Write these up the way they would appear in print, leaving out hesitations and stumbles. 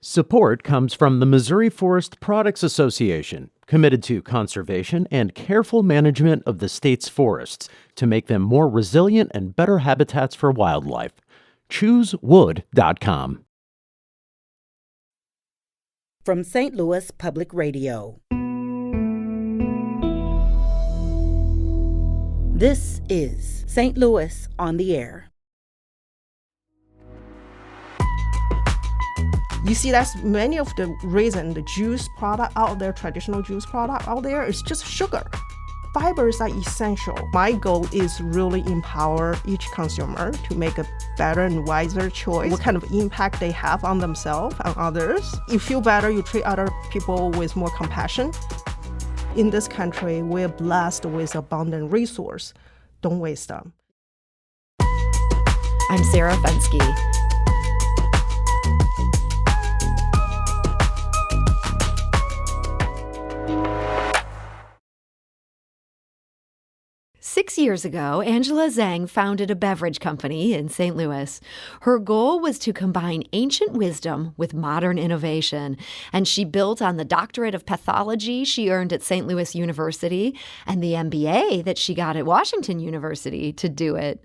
Support comes from the Missouri Forest Products Association, committed to conservation and careful management of the state's forests to make them more resilient and better habitats for wildlife. ChooseWood.com. From St. Louis Public Radio. This is St. Louis on the Air. You see, that's many of the reason the juice product out there, traditional juice product out there, is just sugar. Fibers are essential. My goal is really empower each consumer to make a better and wiser choice. What kind of impact they have on themselves and others. You feel better, you treat other people with more compassion. In this country, we're blessed with abundant resource. Don't waste them. I'm Sarah Fensky. Six years ago, Angela Zeng founded a beverage company in St. Louis. Her goal was to combine ancient wisdom with modern innovation, and she built on the doctorate of pathology she earned at St. Louis University and the MBA that she got at Washington University to do it.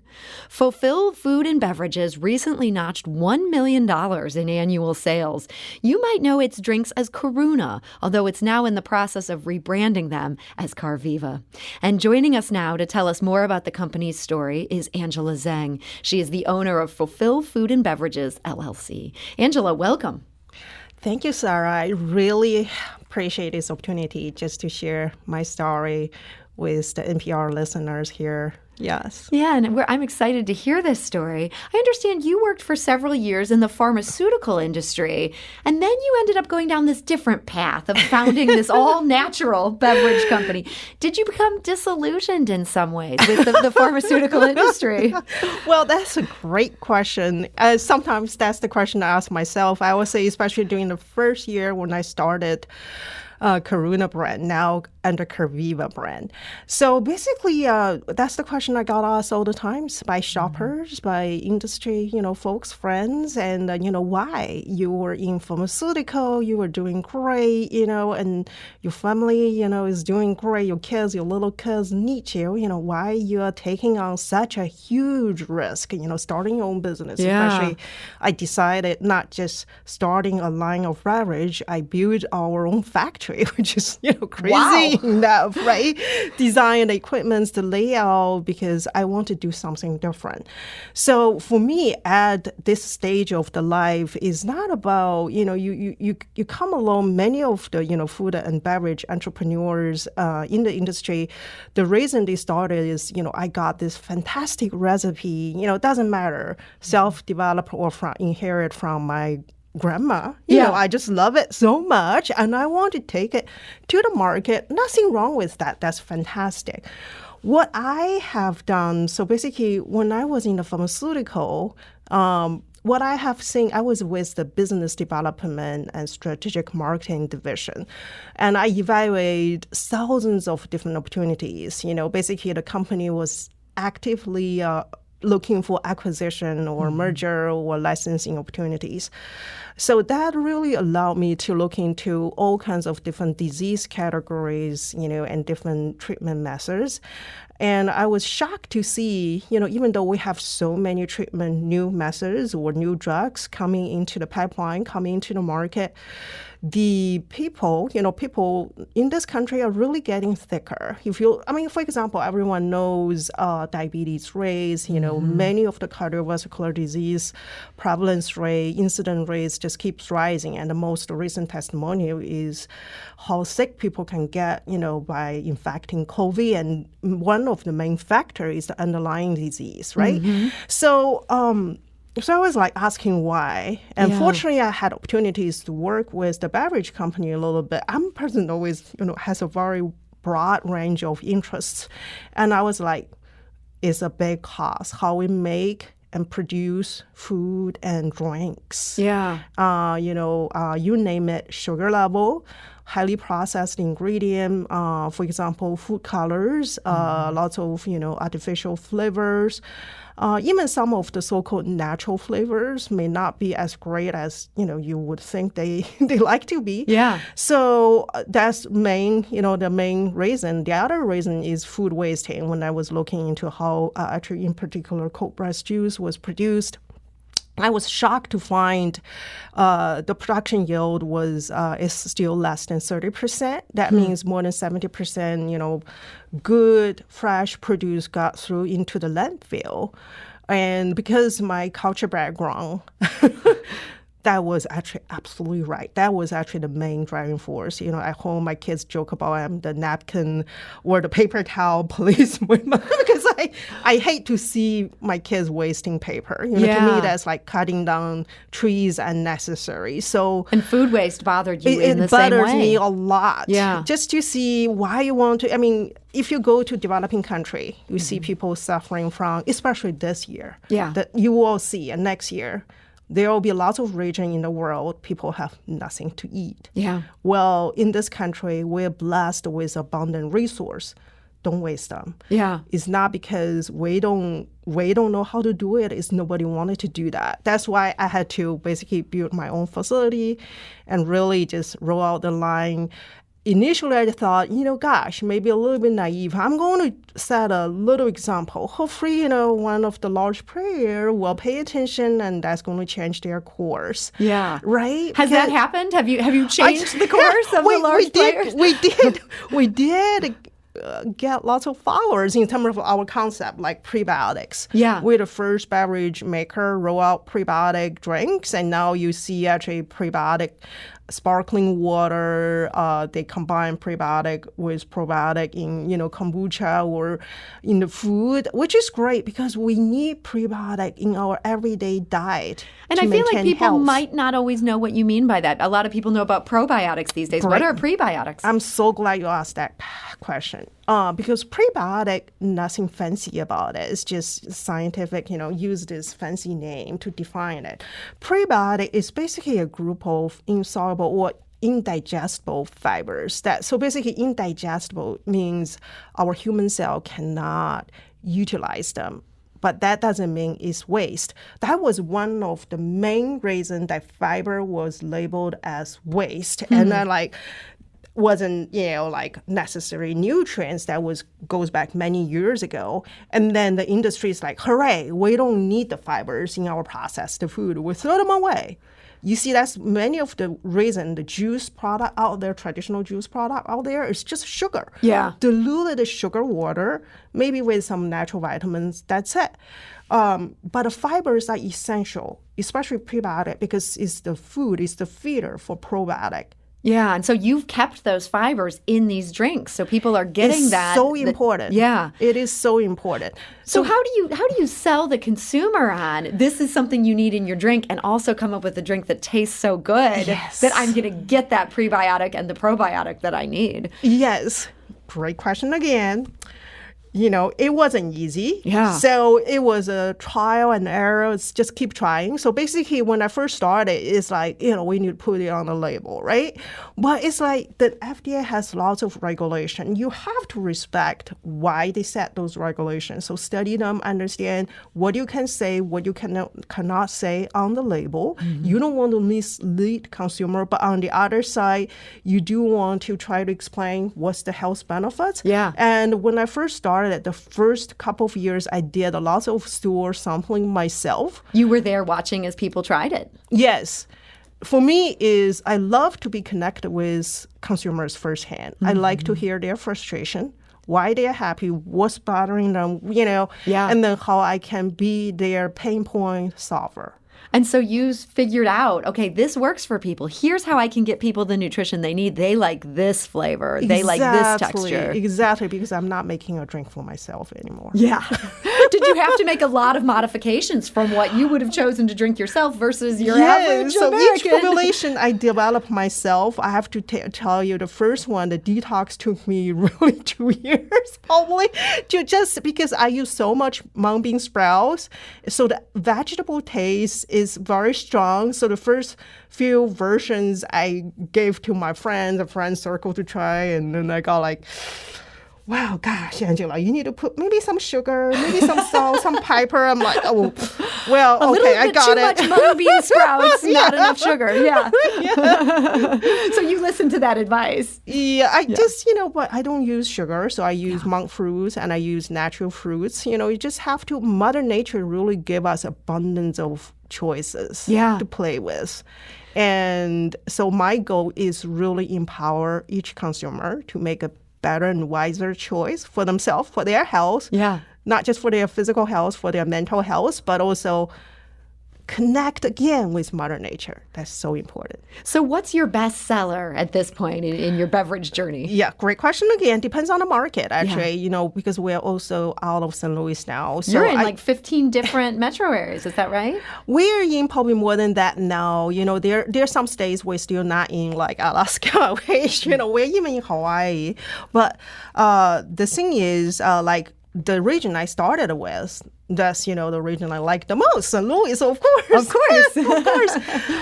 Fulfill Food and Beverages recently notched $1 million in annual sales. You might know its drinks as Karuna, although it's now in the process of rebranding them as Karviva. And joining us now to tell us more about the company's story is Angela Zeng. She is the owner of Fulfill Food and Beverages, LLC. Angela, welcome. Thank you, Sarah. I really appreciate this opportunity just to share my story with the NPR listeners here. Yes. Yeah, and I'm excited to hear this story. I understand you worked for several years in the pharmaceutical industry, and then you ended up going down this different path of founding this all-natural beverage company. Did you become disillusioned in some ways with the pharmaceutical industry? Well, that's a great question. Sometimes that's the question I ask myself. I would say, especially during the first year when I started Karuna brand, now under Karviva brand. So basically, that's the question I got asked all the times by shoppers, by industry, folks, friends, and, why you were in pharmaceutical, you were doing great, and your family, is doing great. Your kids, your little kids need you, why you are taking on such a huge risk, starting your own business. Yeah. Especially, I decided not just starting a line of beverage, I built our own factory, which is, crazy enough, right? Design the equipment, the layout, because I want to do something different. So for me, at this stage of the life is not about, you come along, many of the, food and beverage entrepreneurs in the industry, the reason they started is, I got this fantastic recipe, it doesn't matter, self-developed or inherit from my grandma. I just love it so much, and I want to take it to the market. Nothing wrong with that. That's fantastic. What I have done, so basically, when I was in the pharmaceutical, what I have seen, I was with the business development and strategic marketing division, and I evaluated thousands of different opportunities. Basically, the company was actively looking for acquisition or merger or licensing opportunities. So that really allowed me to look into all kinds of different disease categories, and different treatment methods. And I was shocked to see, even though we have so many treatment, new methods or new drugs coming into the pipeline, coming into the market, the people in this country are really getting thicker. For example, everyone knows diabetes rates, many of the cardiovascular disease prevalence rate, incident rates just keeps rising. And the most recent testimonial is how sick people can get, by infecting COVID. And one of the main factors is the underlying disease, right? Mm-hmm. So I was asking why. And fortunately, I had opportunities to work with the beverage company a little bit. I'm a person who always, has a very broad range of interests. And I was like, it's a big cost, how we make and produce food and drinks. Yeah. You name it, sugar level, highly processed ingredient, for example, food colors, lots of, artificial flavors. Even some of the so-called natural flavors may not be as great as, you would think they like to be. Yeah. So that's the main reason. The other reason is food wasting. When I was looking into how, actually, in particular, cold pressed juice was produced, I was shocked to find the production yield is still less than 30%. That means more than 70%, good, fresh produce got through into the landfill. And because my culture background, that was actually absolutely right. That was actually the main driving force. At home, my kids joke about I'm the napkin or the paper towel policeman because I hate to see my kids wasting paper. To me, that's like cutting down trees unnecessary. So and food waste bothered you in the it same way. bothers me a lot. Yeah. Just to see why you want to. I mean, if you go to developing country, you see people suffering from, especially this year. Yeah. That you will see, and next year. There will be lots of regions in the world people have nothing to eat. Yeah. Well, in this country, we're blessed with abundant resource. Don't waste them. Yeah. It's not because we don't know how to do it. It's nobody wanted to do that. That's why I had to basically build my own facility and really just roll out the line. Initially, I thought, gosh, maybe a little bit naive. I'm going to set a little example. Hopefully, one of the large player will pay attention, and that's going to change their course. Yeah. Right? Has that happened? Have you changed the course of the large players? We did. Get lots of followers in terms of our concept, like prebiotics. Yeah. We're the first beverage maker roll out prebiotic drinks, and now you see actually prebiotic sparkling water. They combine prebiotic with probiotic in, kombucha or in the food, which is great because we need prebiotic in our everyday diet. And I feel like people might not always know what you mean by that. A lot of people know about probiotics these days. What are prebiotics? I'm so glad you asked that question. Because prebiotic, nothing fancy about it. It's just scientific, use this fancy name to define it. Prebiotic is basically a group of insoluble or indigestible fibers. So basically indigestible means our human cell cannot utilize them. But that doesn't mean it's waste. That was one of the main reasons that fiber was labeled as waste. And then wasn't, necessary nutrients. That goes back many years ago. And then the industry is like, hooray, we don't need the fibers in our processed food. We throw them away. You see, that's many of the reason the juice product out there, traditional juice product out there, is just sugar. Yeah. Diluted sugar water, maybe with some natural vitamins, that's it. But the fibers are essential, especially prebiotic, because it's the food, it's the feeder for probiotic. Yeah, and so you've kept those fibers in these drinks, so people are getting that. It's so important. Yeah, it is so important. So how do you sell the consumer on this is something you need in your drink, and also come up with a drink that tastes so good that I'm going to get that prebiotic and the probiotic that I need? Yes, great question again. It wasn't easy. Yeah. So it was a trial and error. It's just keep trying. So basically, when I first started, it's like, we need to put it on the label, right? But it's like the FDA has lots of regulation. You have to respect why they set those regulations. So study them, understand what you can say, what you cannot say on the label. Mm-hmm. You don't want to mislead consumer, but on the other side, you do want to try to explain what's the health benefits. Yeah. And when I first started, the first couple of years, I did a lot of store sampling myself. You were there watching as people tried it? Yes. For me, I love to be connected with consumers firsthand. Mm-hmm. I like to hear their frustration, why they're happy, what's bothering them, and then how I can be their pain point solver. And so you figured out, okay, this works for people. Here's how I can get people the nutrition they need. They like this flavor. They like this texture. Exactly, because I'm not making a drink for myself anymore. Yeah. did you have to make a lot of modifications from what you would have chosen to drink yourself versus your average so American? each formulation I developed myself. I have to tell you, the first one, the detox, took me really 2 years probably, just because I use so much mung bean sprouts. So the vegetable taste is very strong. So the first few versions I gave to my friends, a friend circle to try, and then I got like, wow, gosh, Angela, you need to put maybe some sugar, maybe some salt, some pepper. I'm like, oh, well, okay, I got it. Too much mung bean sprouts, not enough sugar. Yeah. So you listen to that advice. Yeah, just, but I don't use sugar. So I use monk fruits and I use natural fruits. You just have to, Mother Nature really give us abundance of choices to play with. And so my goal is really empower each consumer to make a better and wiser choice for themselves, for their health. Yeah. Not just for their physical health, for their mental health, but also connect again with Mother Nature. That's so important. So what's your best seller at this point in your beverage journey? Yeah, great question again. Depends on the market, actually, because we're also out of St. Louis now. So you're in 15 different metro areas, is that right? We're in probably more than that now. There are some states we're still not in, like Alaska, which, we're even in Hawaii. But the thing is, the region I started with, that's, the region I like the most, St. Louis, of course. Of course. Of course.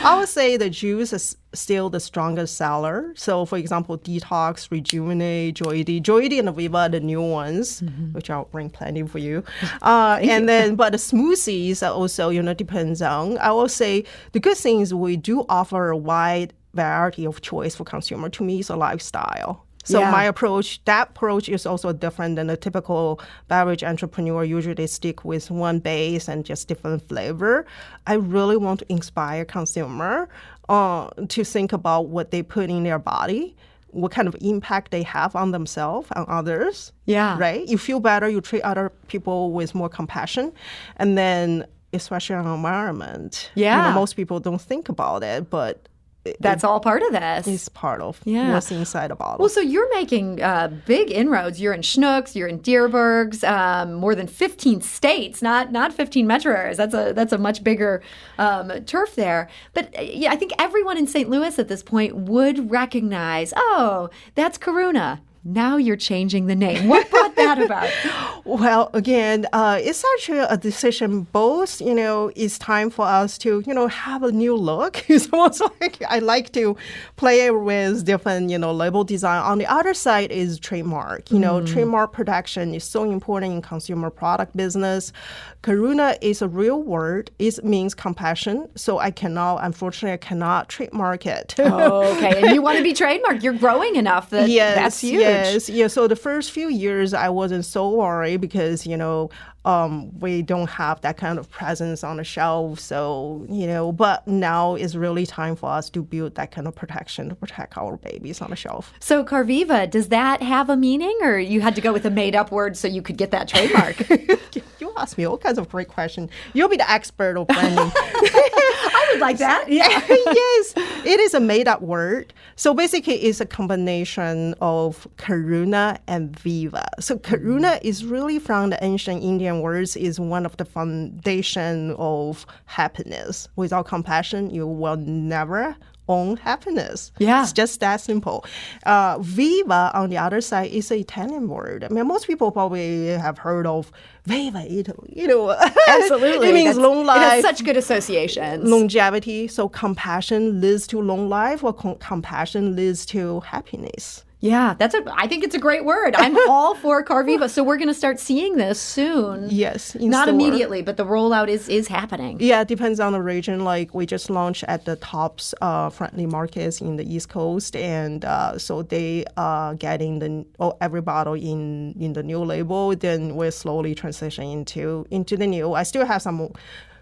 I would say the juice is still the strongest seller. So, for example, Detox, Rejuvenate, Joy-D and Viva, the new ones, which I'll bring plenty for you. But the smoothies are also, depends on. I will say the good thing is we do offer a wide variety of choice for consumer. To me, it's a lifestyle. So that approach is also different than a typical beverage entrepreneur. Usually they stick with one base and just different flavor. I really want to inspire consumer to think about what they put in their body, what kind of impact they have on themselves and others. Yeah. Right? You feel better, you treat other people with more compassion. And then, especially on environment. Yeah. Most people don't think about it, but that's all part of this. It's part of what's inside a bottle. Well, so you're making big inroads. You're in Schnucks, you're in Deerbergs, more than 15 states, not 15 metro areas. That's a much bigger turf there. But I think everyone in St. Louis at this point would recognize, oh, that's Karuna. Now you're changing the name. What brought that about? Well, again, it's actually a decision. Both, it's time for us to, have a new look. It's almost like I like to play with different, label design. On the other side is trademark. Trademark protection is so important in consumer product business. Karuna is a real word. It means compassion. So unfortunately, I cannot trademark it. Oh, okay. And you want to be trademarked. You're growing enough that's huge. Yes. Yeah. So the first few years, I wasn't so worried because, we don't have that kind of presence on the shelf. So, but now is really time for us to build that kind of protection to protect our babies on the shelf. So Karviva, does that have a meaning, or you had to go with a made-up word so you could get that trademark? You ask me all kinds of great questions. You'll be the expert of branding. I would like that. Yeah. Yes, it is a made-up word. So basically, it's a combination of Karuna and Viva. So Karuna is really from the ancient Indian words, is one of the foundation of happiness. Without compassion, you will never own happiness. Yeah. It's just that simple. Viva, on the other side, is an Italian word. I mean, most people probably have heard of Viva Italy. Absolutely. It means long life. It has such good associations. Longevity. So compassion leads to long life, or compassion leads to happiness. Yeah, I think it's a great word. I'm all for Karviva. So we're going to start seeing this soon. Yes. Not immediately, but the rollout is happening. Yeah, it depends on the region. Like we just launched at the tops friendly markets in the East Coast. And so they are getting every bottle in the new label. Then we're slowly transitioning into the new. I still have some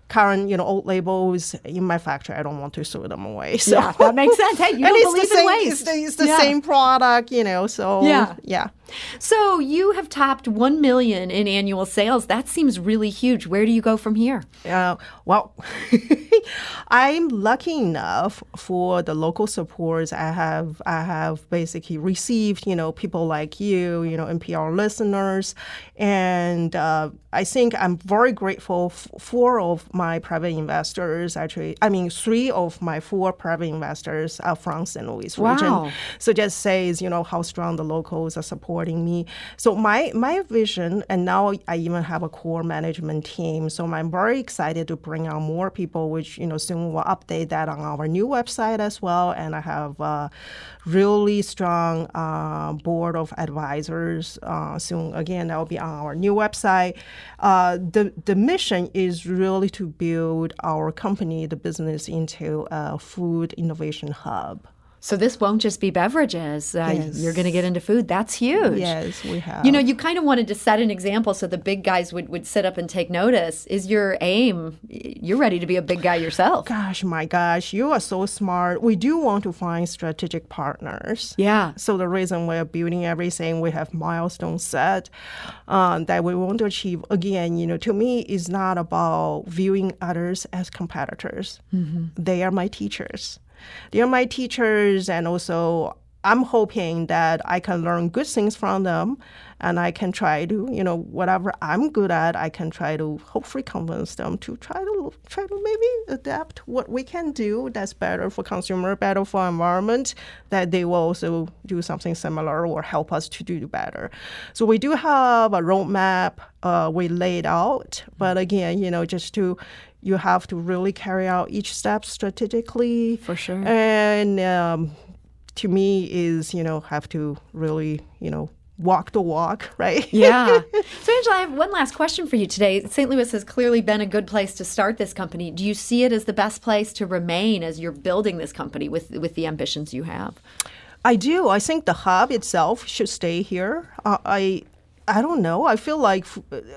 current, old labels in my factory. I don't want to throw them away. So. Yeah, that makes sense. Hey, you don't believe in waste. It's the same product, so yeah. So you have topped 1 million in annual sales. That seems really huge. Where do you go from here? Well, I'm lucky enough for the local supports I have basically received, people like you, NPR listeners. And I think I'm very grateful. 4 of my private investors, three of my 4 private investors are from St. Louis region. Wow. So just says, how strong the locals are supporting me. So my vision, and now I even have a core management team. So I'm very excited to bring on more people, which, soon we'll update that on our new website as well. And I have a really strong board of advisors. Soon, again, that will be on our new website. The mission is really to build our company, the business, into a food innovation hub. So this won't just be beverages. Yes. You're going to get into food. That's huge. Yes, we have. You kind of wanted to set an example so the big guys would sit up and take notice. Is your aim, you're ready to be a big guy yourself. My gosh, you are so smart. We do want to find strategic partners. Yeah. So the reason we're building everything, we have milestones set that we want to achieve. Again, to me, it's not about viewing others as competitors. Mm-hmm. They are my teachers. They are my teachers, and also I'm hoping that I can learn good things from them, and I can try to, whatever I'm good at, I can try to hopefully convince them to try to maybe adapt what we can do that's better for consumer, better for environment, that they will also do something similar or help us to do better. So we do have a roadmap we laid out, but again, you have to really carry out each step strategically. For sure. And to me is, have to really, walk the walk, right? Yeah. So, Angela, I have one last question for you today. St. Louis has clearly been a good place to start this company. Do you see it as the best place to remain as you're building this company with the ambitions you have? I do. I think the hub itself should stay here. I don't know. I feel like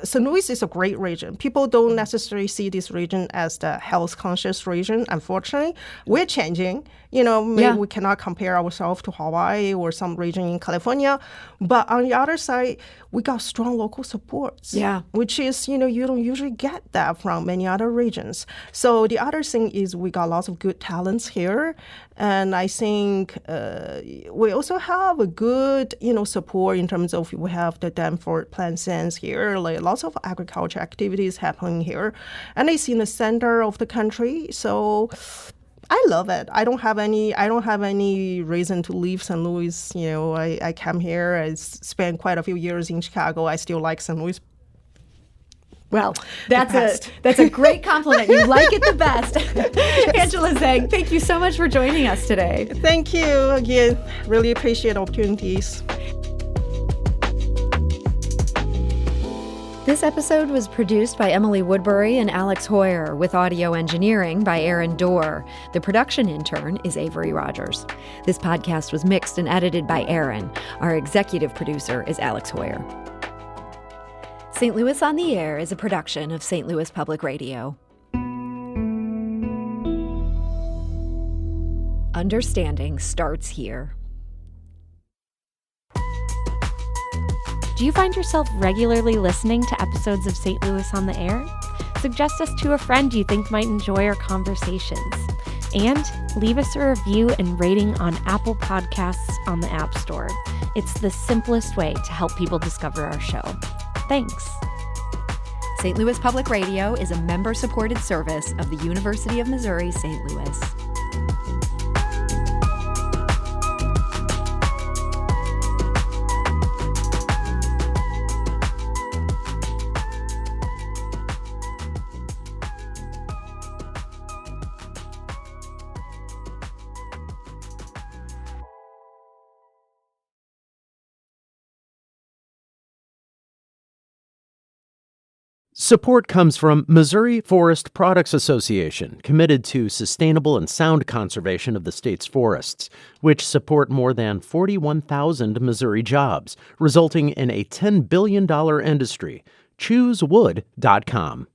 St. Louis is a great region. People don't necessarily see this region as the health-conscious region, unfortunately. We're changing. Maybe we cannot compare ourselves to Hawaii or some region in California. But on the other side, we got strong local supports, which is, you don't usually get that from many other regions. So the other thing is we got lots of good talents here. And I think we also have a good, support in terms of we have the Danforth Plant Science here, like lots of agriculture activities happening here. And it's in the center of the country. So I love it. I don't have any reason to leave St. Louis. I came here. I spent quite a few years in Chicago. I still like St. Louis. Well, that's a great compliment. You like it the best. Angela Zeng, thank you so much for joining us today. Thank you again. Really appreciate opportunities. This episode was produced by Emily Woodbury and Alex Hoyer, with audio engineering by Aaron Dorr. The production intern is Avery Rogers. This podcast was mixed and edited by Aaron. Our executive producer is Alex Hoyer. St. Louis on the Air is a production of St. Louis Public Radio. Understanding starts here. Do you find yourself regularly listening to episodes of St. Louis on the Air? Suggest us to a friend you think might enjoy our conversations. And leave us a review and rating on Apple Podcasts on the App Store. It's the simplest way to help people discover our show. Thanks. St. Louis Public Radio is a member-supported service of the University of Missouri, St. Louis. Support comes from Missouri Forest Products Association, committed to sustainable and sound conservation of the state's forests, which support more than 41,000 Missouri jobs, resulting in a $10 billion industry. ChooseWood.com.